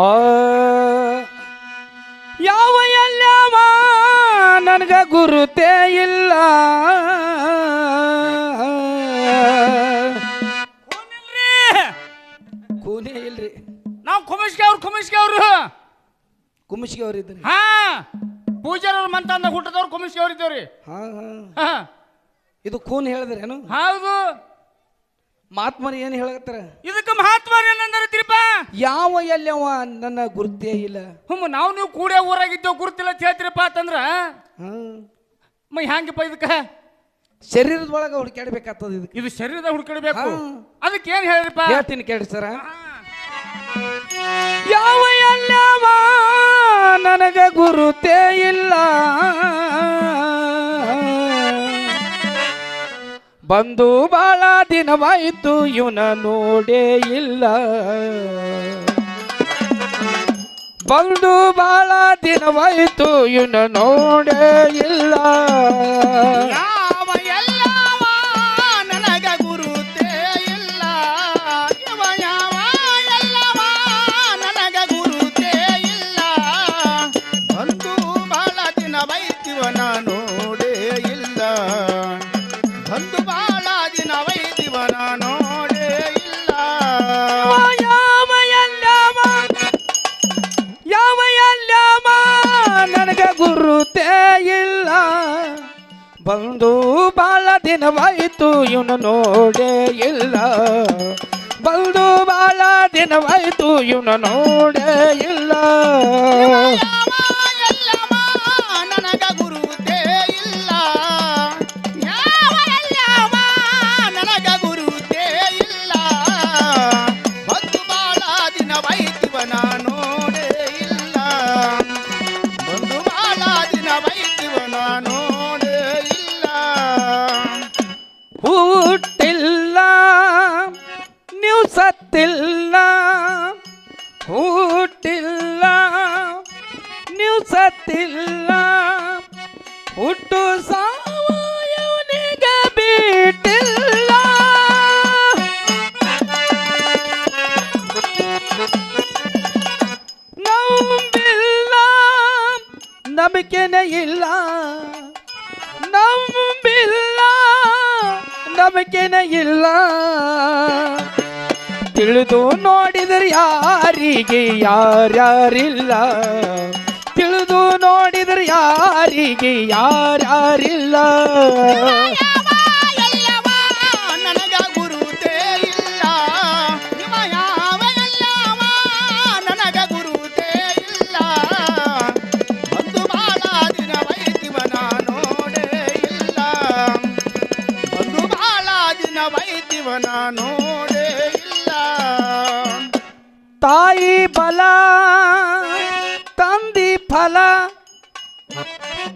ಆ ಯಾವ ಎಲ್ಲವ ನನಗ ಗುರುತೇ ಇಲ್ಲ ಕೂನೇ ಇಲ್ರಿ. ನಾವು ಕುಮಿಸ್ಗೆ ಅವ್ರು ಕುಮಿಸ್ಗೆ ಅವ್ರು ಇದ್ರಿ. ಹಾ ಪೂಜಾರವ್ರ ಮಂತ ಹುಟ್ಟದವ್ರು ಕುಮಿಸ್ಗೆ ಅವ್ರು ಇದ್ದೇವ್ರಿ. ಹಾ ಹಾ ಇದು ಕೂನ್ ಹೇಳಿದ್ರೇನು? ಹೌದು. ಮಹಾತ್ಮರು ಏನು ಹೇಳಕತ್ತಾರ? ಇದಕ್ಕೆ ಮಹಾತ್ಮ ಏನಂದ್ರಪ್ಪ? ಯಾವ ಎಲ್ಲವ ನನ್ನ ಗುರುತೇ ಇಲ್ಲ. ನಾವು ನೀವು ಕೂಡೇ ಊರಾಗಿದ್ದೇವು ಗುರುತಿಲ್ಲ ಅಂತ ಹೇಳ್ತೀರಪ್ಪ ಅಂತಂದ್ರ ಮೈ ಹ್ಯಾಂಗಪ್ಪ ಇದಕ್ಕ? ಶರೀರದ ಒಳಗೆ ಹುಡುಕಾಡ್ಬೇಕಾಗ್ತದ. ಇದಕ್ಕೆ ಇದು ಶರೀರದ ಹುಡುಕಾಡಬೇಕು. ಅದಕ್ಕೆ ಏನ್ ಹೇಳಿರಪ್ಪ? ಹೇಳ್ತೀನಿ ಕೇಳಿ ಸರ. ಯಾವ ಎಲ್ಲವ ನನಗ ಗುರುತೇ ಇಲ್ಲ ಬಂದು ಬಾಳ ದಿನವಾಯಿತು ಇವನ ನೋಡೇ ಇಲ್ಲ ಬಂದು ಬಾಳ ದಿನವಾಯಿತು ಇವನ ನೋಡೇ ಇಲ್ಲ ಯಾವ ಎಲ್ಲವ ನನಗ ಗುರುತೇ ಇಲ್ಲ ಯಾವ ಎಲ್ಲವ ನನಗ ಗುರುತೇ ಇಲ್ಲ ಬಂದು ಬಾಳ ದಿನವಾಯಿತಿವನ ನೋಡೇ ಇಲ್ಲ ಬಂದು ಬಾಳ ದಿನವೈದಿವನ ನೋಡೇ ಇಲ್ಲ ಯಾವ ಎಲ್ಲವ ನನಗ ಗುರುತೇ ಇಲ್ಲ ಬಂದು ಬಾಳ ದಿನವಾಯಿತು ಇವನ ನೋಡೇ ಇಲ್ಲ ಬಂದು ಬಾಳ ದಿನವಾಯಿತು ಇವನ ನೋಡೇ ಇಲ್ಲ ನನಗ ಗುರುತೇ ಇಲ್ಲ ಯಾವ ಎಲ್ಲವ ನನಗ ಗುರುತೇ ಇಲ್ಲ ಬಂದು ಬಾಳ ದಿನವೈದಿವನ ನೋಡೇ ಇಲ್ಲ ಬಂದು ಬಾಳ ದಿನವೈದಿವನ ನೋಡೇ ಇಲ್ಲ ಹುಟ್ಟಿಲ್ಲ ನೀವು ಸತ್ತಿಲ್ಲ ಹುಟ್ಟಿಲ್ಲ ನೀವು ಸತ್ತಿಲ್ಲ ಹುಟ್ಟು ಸಾವಯವನಿಗೆ ಬಿಟ್ಟಿಲ್ಲ ನಂಬಿಲ್ಲ ನಂಬಿಕೆನೇ ಇಲ್ಲ ನಂಬಿಲ್ಲ ನಂಬಿಕೆನೇ ಇಲ್ಲ ತಿಳಿದು ನೋಡಿದರೆ ಯಾರಿಗೆ ಯಾರ್ಯಾರಿಲ್ಲ ತಿಳಿದು ನೋಡಿದರೆ ಯಾರಿಗೆ ಯಾರ್ಯಾರಿಲ್ಲ ನನಗ ಗುರುತೇ ಇಲ್ಲ ನಿಮ್ಮ ಯಾವ ಎಲ್ಲವ ನನಗ ಗುರುತೇ ಇಲ್ಲ ಬಂದು ಬಾಳ ದಿನವೈದಿವನ ನೋಡೇ ಇಲ್ಲ ಬಂದು ಬಾಳ ದಿನವೈದಿವನ ನೋಡೇ ಇಲ್ಲ ತಾಯಿ ಬಲ ತಂದಿ ಫಲ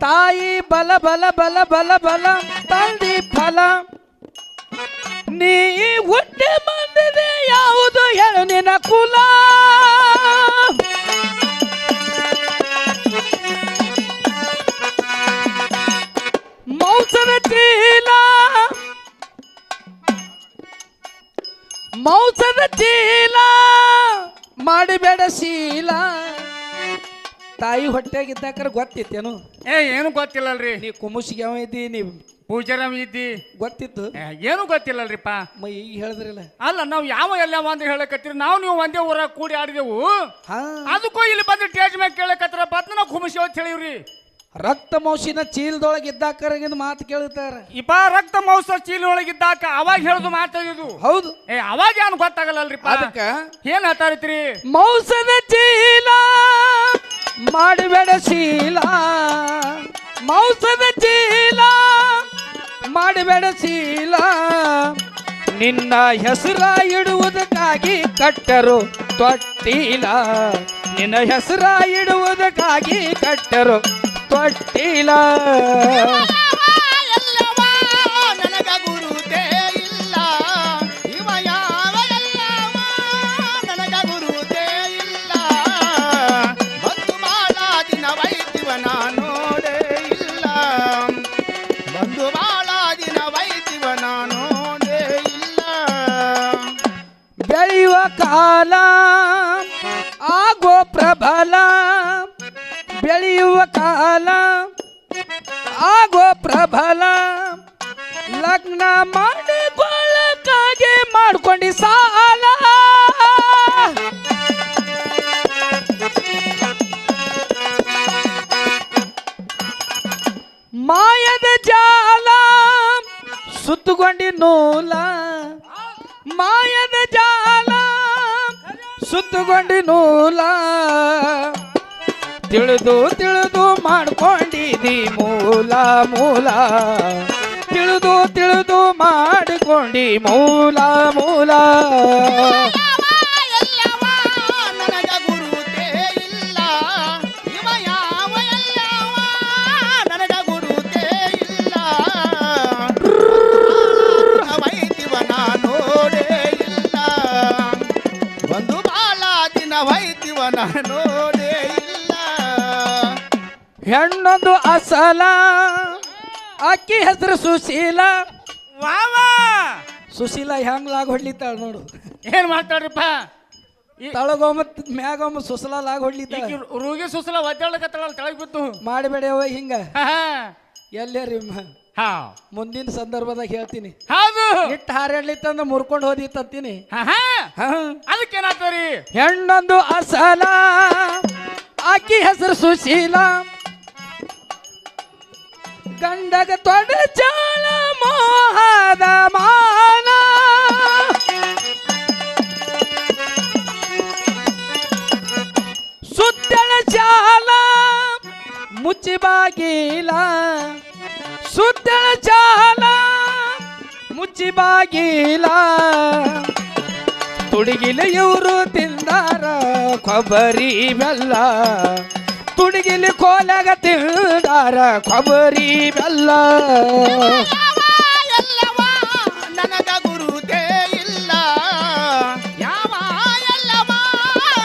ತಾಯಿ ಬಲ ಬಲ ಬಲ ಬಲ ಬಲ ತಂದಿ ಫಲ ನೀ ಹುಟ್ಟಿ ಬಂದಿದೆ ಯಾವುದು ಹೇಳು ನಿನ್ನ ಕುಲ ಮೌಸದ ಚೀಲ ಮೌಸದ ಚೀಲ ಮಾಡಿಬೇಡ ಶೀಲ ತಾಯಿ ಹೊಟ್ಟೆಗಿದ್ದಾಕರ ಗೊತ್ತಿತ್ತೇನು? ಏನು ಗೊತ್ತಿಲ್ಲಲ್ರಿ. ನೀ ಕುಮುಸಿಗೆ ಯಾವ ಇದ್ದಿ ನೀ ಪೂಜಾರಂ ಇದ್ದಿ ಗೊತ್ತಿತ್ತು? ಏನು ಗೊತ್ತಿಲ್ಲಲ್ರಿಪ್ಪ. ಮೈ ಈಗ ಹೇಳಿದ್ರಲ್ಲ. ಅಲ್ಲ ನಾವು ಯಾವ ಎಲ್ಲ ಅಂತ ಹೇಳಕತ್ತೀರಿ ನಾವು ನೀವು ಒಂದೇ ಊರಾಗ ಕೂಡಿ ಆಡಿದೆವು ಹಾ ಅದಕ್ಕೂ ಇಲ್ಲಿ ಬಂದು ಸ್ಟೇಜ್ ಮ್ಯಾಗ ಕೇಳಕತ್ತಾರ ಬತ್ ನಾವು ಕುಮಸಿ ಅಂತ ಹೇಳಿವ್ರಿ. ರಕ್ತ ಮೌಸಿನ ಚೀಲದೊಳಗೆ ಇದ್ದಾಕರಗಿಂದ ಮಾತು ಕೇಳ್ತಾರ. ಇಪ್ಪ ರಕ್ತ ಮೌಸ ಚೀಲೊಳಗಿದ್ದಾಕ ಅವಾಗ ಹೇಳುದು ಮಾತಾಡಿದು ಹೌದು. ಅವಾಗ ಏನು ಗೊತ್ತಾಗಲ್ಲಲ್ರಿ. ಅದಕ್ಕ ಏನ್ ಹೇಳ್ತಾರತ್ರಿ? ಮೌಸದ ಚೀಲ ಮಾಡಬೇಡ ಶೀಲ ಮೌಸದ ಚೀಲ ಮಾಡಬೇಡ ಶೀಲ ನಿನ್ನ ಹೆಸರ ಇಡುವುದಕ್ಕಾಗಿ ಕಟ್ಟರು ತೊಟ್ಟಿಲ ನಿನ್ನ ಹೆಸರ ಇಡುವುದಕ್ಕಾಗಿ ಕಟ್ಟರು ತೊಟ್ಟಿಲ ನನಗ ಗುರುತೇ ಇಲ್ಲ ಇವ ಯಾವ ಎಲ್ಲವ ನನಗ ಗುರುತೇ ಇಲ್ಲ ಬಂದು ಬಾಳ ದಿನವೈದಿವನ ನೋಡೇ ಇಲ್ಲ ಬಂದು ಬಾಳ ದಿನವೈದಿವನ ನೋಡೇ ಇಲ್ಲ ಬೆಳೆಯುವ ಕಾಲ ಆಗೋ ಫಲ ಬೆಳೆಯುವ ಕಾಲ ಆಗೋ ಪ್ರಬಲ ಲಗ್ನ ಮಾಡಿಕೊಳ್ಳಕ್ಕಾಗಿ ಮಾಡ್ಕೊಂಡಿ ಸಾಲ ಮಾಯದ ಜಾಲ ಸುತ್ತುಕೊಂಡಿ ನೂಲ ಮಾಯದ ಜಾಲ ಸುತ್ತುಕೊಂಡಿ ನೂಲ ತಿಳಿದು ತಿಳಿದು ಮಾಡ್ಕೊಂಡಿದಿ ಮೂಲ ಮೂಲ ತಿಳಿದು ತಿಳಿದು ಮಾಡಿಕೊಂಡಿ ಮೂಲ ಮೂಲ ನನಗ ಗುರುತೇ ಇಲ್ಲ ಇವ ಯಾವ ಎಲ್ಲವ ನನಗ ಗುರುತೇ ಇಲ್ಲ ವೈದಿವ ನೋಡೇ ಇಲ್ಲ ಒಂದು ಬಾಳ ದಿನ ವೈದಿವ ನೋಡೇ ಇಲ್ಲ ಹೆಣ್ಣೊಂದು ಅಸಲ ಅಕ್ಕಿ ಹೆಸರು ಸುಶೀಲ ವಾವಾ ಸುಶೀಲ ಹೆಂಗ್ಲಾಗ ಹೊಡ್ಲಿತ್ತಾಳ ನೋಡು ಏನ್ ಮಾತಾಡ್ರಿಪ್ಪ ತಳಗೊಮ್ಮ ಮ್ಯಾಗೊಮ್ಮ ಸುಸಲಾಗ ಹೊಡ್ಲಿತ್ತಾಳ ಈಕಿ ರೂಗಿ ಸುಸಲ ಒದ್ದಾಡಕತ್ತಳ ತೆಳಗ್ ಬಿದ್ದು ಮಾಡಿಬೇಡವ ಹಿಂಗ ಹಾ ಎಲ್ಲೇರಿ ಹಾ ಮುಂದಿನ ಸಂದರ್ಭದಾಗ ಹೇಳ್ತೀನಿ ಹೌದು ಇಟ್ಟು ಹಾರಾಡ್ಲಿತ್ತಂದ್ರೆ ಮುರ್ಕೊಂಡು ಹೋದಿತ್ತಂತೀನಿ ಹಾ ಅದಕ್ಕೇನಾಗ್ತದ್ರಿ ಹೆಣ್ಣೊಂದು ಅಸಲ ಅಕ್ಕಿ ಹೆಸರು ಸುಶೀಲ ಗಂಡಗ ತೊಡ ಚಾಳ ಮೋಹದ ಮಾನ ಸುತ್ತಳ ಚಾಲ ಮುಚ್ಚಿ ಬಾಗಿಲ ಸುತ್ತಳ ಚಾಲ ಮುಚ್ಚಿ ಬಾಗಿಲ ತುಡಿಗಿಲ ಇವರು ತಿಂದಾರ ಕೊಬ್ಬರಿ ಬೆಲ್ಲ ತುಡಿಗಿಲಿ ಕೋಲಾಗ ತಿಂದಾರ ಕೊಬ್ಬರಿ ಬೆಲ್ಲ ಎಲ್ಲವ ನನಗ ಗುರುತೇ ಇಲ್ಲ ಯಾವ ಎಲ್ಲವ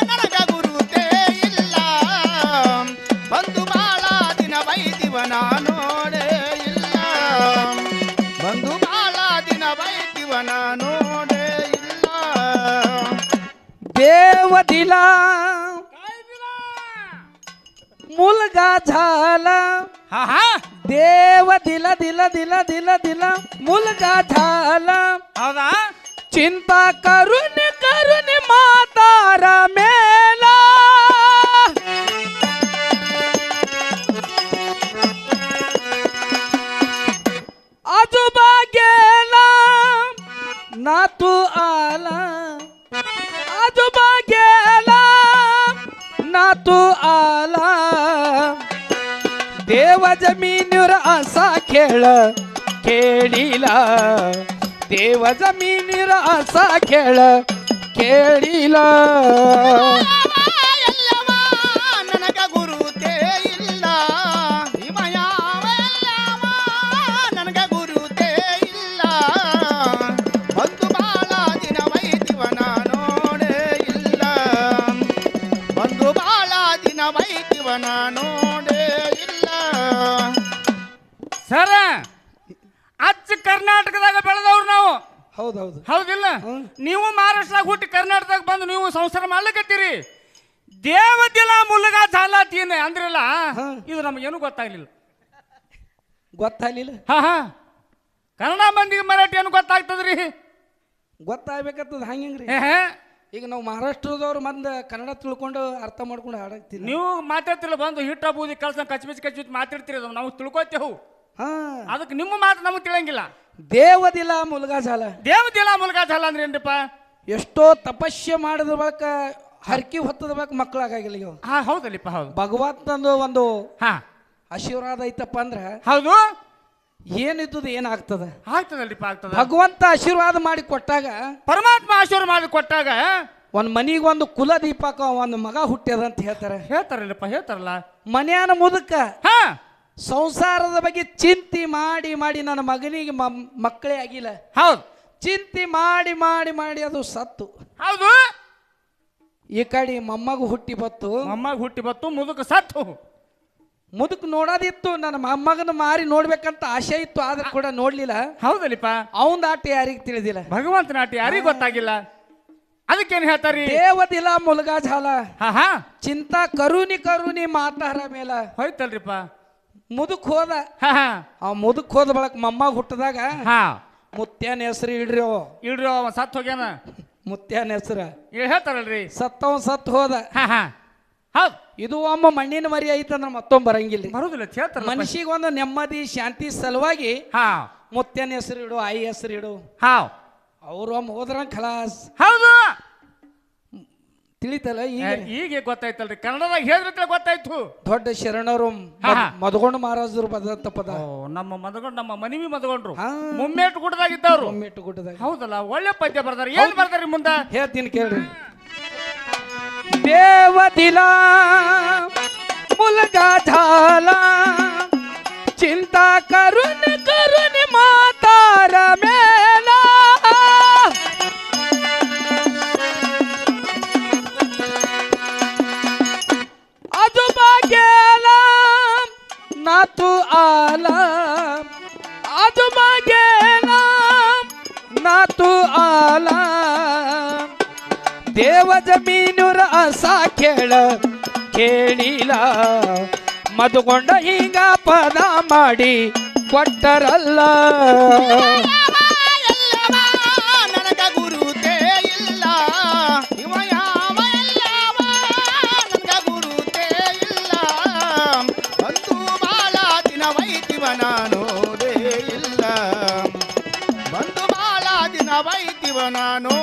ನನಗ ಗುರುತೇ ಇಲ್ಲ ಬಂದು ಬಾಳ ದಿನ ವೈದಿವನ ನೋಡೇ ಇಲ್ಲ ಬಂದು ಬಾಳ ದಿನ ವೈದಿವನ ನೋಡೇ ಇಲ್ಲ देवदिला मुलगा झाला हा हा देव दिला दिला दिला दिला दिला मुलगा झाला ಹೌದಾ चिंता करून करून म्हातारा मेला आजोबा गेला नातू आला आजोबा गेला नातू आला देव जमिनीवर असा खेळ खेळीला देव जमिनीवर असा खेळ खेळीला ಎಲ್ಲವ ನನಗ ಗುರುತೇ ಇಲ್ಲ ಇವ ಯಾವ ಎಲ್ಲವ ನನಗ ಗುರುತೇ ಇಲ್ಲ ಬಂದು ಬಾಳ ದಿನ ವೈದಿವನ ನೋಡೇ ಇಲ್ಲ ಬಂದು ಬಾಳ ದಿನ ವೈದಿವನ ನೋಡೇ ಇಲ್ಲ ಸರ ಅಚ್ಚ ಕರ್ನಾಟಕದಾಗ ಬೆಳೆದವ್ರು ನಾವು ಹೌದೌದು ಹೌದಿಲ್ಲ ನೀವು ಮಹಾರಾಷ್ಟ್ರದಾಗ ಹುಟ್ಟಿ ಕರ್ನಾಟಕದಾಗ ಬಂದು ನೀವು ಸಂಸಾರ ಮಾಡ್ಲಿಕತ್ತೀರಿ ದೇವದಿಲ ಮುಲಗ ಜಾಲಾತೀನ ಅಂದ್ರಲ್ಲ ಇದು ನಮಗೇನು ಗೊತ್ತಾಗ್ಲಿಲ್ಲ ಗೊತ್ತಾಗ್ಲಿಲ್ಲ ಹಾ ಹಾ ಕನ್ನಡ ಮಂದಿಗೆ ಮರಾಠಿ ಏನು ಗೊತ್ತಾಗ್ತದ್ರಿ ಗೊತ್ತಾಗ್ಬೇಕತ್ತದ ಹಂಗ್ರಿ ಏ ಈಗ ನಾವು ಮಹಾರಾಷ್ಟ್ರದವ್ರು ಮಂದ ಕನ್ನಡ ತಿಳ್ಕೊಂಡು ಅರ್ಥ ಮಾಡ್ಕೊಂಡು ಹಾಡಾಕ್ತೀವಿ ನೀವು ಮಾತಾಡ್ತಿಲ್ಲ ಬಂದು ಹಿಟ್ಟ ಬೂದಿ ಕಳ್ಸ ಕಚ್ಬಿಚ್ ಮಾತಾಡ್ತೀರಿ ಅದು ನಾವು ತಿಳ್ಕೊತೇವು ಹಾ ಅದಕ್ಕೆ ನಿಮ್ಮ ಮಾತು ನಮಗೆ ತಿಳಿಯಂಗಿಲ್ಲ ದೇವದಿಲ್ಲ ಮುಲ್ಗಾ ಜಾಲ ದೇವದಿಲ ಮುಲಗ ಜಾಲ ಅಂದ್ರೆ ಏನ್ರಿಪ್ಪ ಎಷ್ಟೋ ತಪಸ್ಸೆ ಮಾಡಿದ ಬಳಿಕ ಹರಕಿ ಹೊತ್ತದ ಬಳಿಕ ಮಕ್ಕಳಾಗಿಲ್ಲ ಇವು ಹಾ ಹೌದಲ್ಲಿಪ್ಪ ಹೌದು ಭಗವಂತಂದು ಒಂದು ಹಾ ಆಶೀರ್ವಾದ ಐತಪ್ಪ ಅಂದ್ರೆ ಹೌದು ಏನಿದ್ದದು ಏನಾಗ್ತದ ಆಗ್ತದಲ್ರಿಪ್ಪ ಆಗ್ತದ ಭಗವಂತ ಆಶೀರ್ವಾದ ಮಾಡಿ ಕೊಟ್ಟಾಗ ಪರಮಾತ್ಮ ಆಶೀರ್ವಾದ ಮಾಡಿ ಕೊಟ್ಟಾಗ ಒಂದ್ ಮನಿಗೆ ಒಂದು ಕುಲ ದೀಪಕ ಒಂದು ಮಗ ಹುಟ್ಟ್ಯದ ಅಂತ ಹೇಳ್ತಾರೆ ಹೇಳ್ತಾರಲ್ಲಪ್ಪ ಹೇಳ್ತಾರಲ್ಲ ಮನ್ಯಾನ ಮುದಕ ಹಾ ಸಂಸಾರದ ಬಗ್ಗೆ ಚಿಂತೆ ಮಾಡಿ ಮಾಡಿ ನನ್ನ ಮಗನಿಗೆ ಮಕ್ಕಳೇ ಆಗಿಲ್ಲ ಹೌದು ಚಿಂತೆ ಮಾಡಿ ಮಾಡಿ ಮಾಡಿ ಅದು ಸತ್ತು ಹೌದು ಈ ಕಡೆ ಮೊಮ್ಮಗು ಹುಟ್ಟಿ ಬತ್ತು ಮೊಮ್ಮಗ ಹುಟ್ಟಿ ಬತ್ತು ಮುದುಕ ಸತ್ತು ಮುದುಕ್ ನೋಡೋದಿತ್ತು ನನ್ನ ಮೊಮ್ಮಗನ ಮಾರಿ ನೋಡ್ಬೇಕಂತ ಆಸೆ ಇತ್ತು ಆದ್ರೆ ಕೂಡ ನೋಡ್ಲಿಲ್ಲ ಹೌದಲ್ಲಿಪ್ಪ ಅವಂದ ಆಟ ಯಾರಿಗೆ ತಿಳಿದಿಲ್ಲ ಭಗವಂತನ ಆಟ ಯಾರಿಗೂ ಗೊತ್ತಾಗಿಲ್ಲ ಅದಕ್ಕೇನ್ ಹೇಳ್ತಾರಿ? ದೇವದಿಲ ಮುಲ್ಗಾ ಝಾಲ ಹಾ ಹಾ ಚಿಂತಾ ಕರುನಿ ಕರುನಿ ಮಾತಾರ ಮೇಲ ಹೋಯ್ತಲ್ರಿಪ್ಪ. ಮುದುಕ್ ಹೋದ. ಹಾ ಹಾ ಅವ ಮುದುಕ್ ಹೋದ ಬಳಕ ಮೊಮ್ಮಗ ಹುಟ್ಟದಾಗ ಹಾ ಮುತ್ಯಾನ ಹೆಸರು ಇಡ್ರಿ ಅವ. ಇಡ್ರಿ ಅವ ಸತ್ ಹೋಗ್ಯಾನ. ಮುತ್ಯಾನ ಹೆಸರ ಹೇಳ್ತಾರಲ್ರಿ. ಸತ್ತವ ಸತ್ ಹೋದ. ಹಾ ಹಾ ಹೌದ್. ಇದು ಒಮ್ಮ ಮಣ್ಣಿನ ಮರಿ ಐತಂದ್ರ ಮತ್ತೊಮ್ಮೆ ಬರಂಗಿಲ್ಲ. ಬರುದಿಲ್ಲ ಹೇಳ್ತಾರ. ಮನುಷ್ಯಗೊಂದು ನೆಮ್ಮದಿ ಶಾಂತಿ ಸಲುವಾಗಿ ಹಾ ಮುತ್ಯಾನ ಹೆಸರು ಇಡು, ಆಯಿ ಹೆಸರು ಇಡು. ಹಾ ಅವ್ರು ಒಮ್ಮ ಹೋದ್ರ ಖಲಾಸ್. ಹೌದು ತಿಳಿತಲ್ಲ. ಈಗ ಈಗ ಗೊತ್ತಾಯ್ತಲ್ರಿ, ಕನ್ನಡದಾಗ ಹೇಳಿದ್ರೆ ಗೊತ್ತಾಯ್ತು. ದೊಡ್ಡ ಶರಣರು ಮದಗೊಂಡು ಮಹಾರಾಜರು ಬದಂತ ಪದ. ನಮ್ಮ ಮದಗೊಂಡು ನಮ್ಮ ಮನಿವಿ ಮದಗೊಂಡ್ರು ಹಾ. ಮುಮ್ಮೇಟು ಗುಡ್ಡದಾಗಿದ್ದವ್ರು. ಒಮ್ಮೆಟ್ಟು ಗುಡ್ಡದಾಗ. ಹೌದಲ್ಲ, ಒಳ್ಳೆ ಪದ್ಯ ಬರ್ದಾರ. ಏನ್ ಬರ್ದಾರಿ ಮುಂದ ಹೇಳ್ತೀನಿ ಕೇಳ್ರಿ. ದೇವದಿಲ ಮುಲ್ಗಾ ಝಾಲ ಚಿಂತಾ ಕರುನಿ ಕರುನಿ ಮಾತಾರ ಮೇಲ ಅದು ಬಾಗೇಲ ನಾತು ಆಲ ಅದು ಬಾಗೇಲ ನಾತು ಆಲ ದೇವ ಜಮೀನುರ ಅಸ ಕೇಳ ಕೇಳಿಲ್ಲ ಮದುಕೊಂಡ ಈಗ ಪದ ಮಾಡಿ ಕೊಟ್ಟರಲ್ಲ. ನನಗ ಗುರುತೇ ಇಲ್ಲ ಇವ ಯಾವ ಎಲ್ಲವ ನನಗ ಗುರುತೇ ಇಲ್ಲ ಬಂದು ಬಾಳ ದಿನ ವೈತಿವ ನಾನೋದೇ ಇಲ್ಲ ಬಂದು ಬಾಳ ದಿನ ವೈತಿವ ನಾನು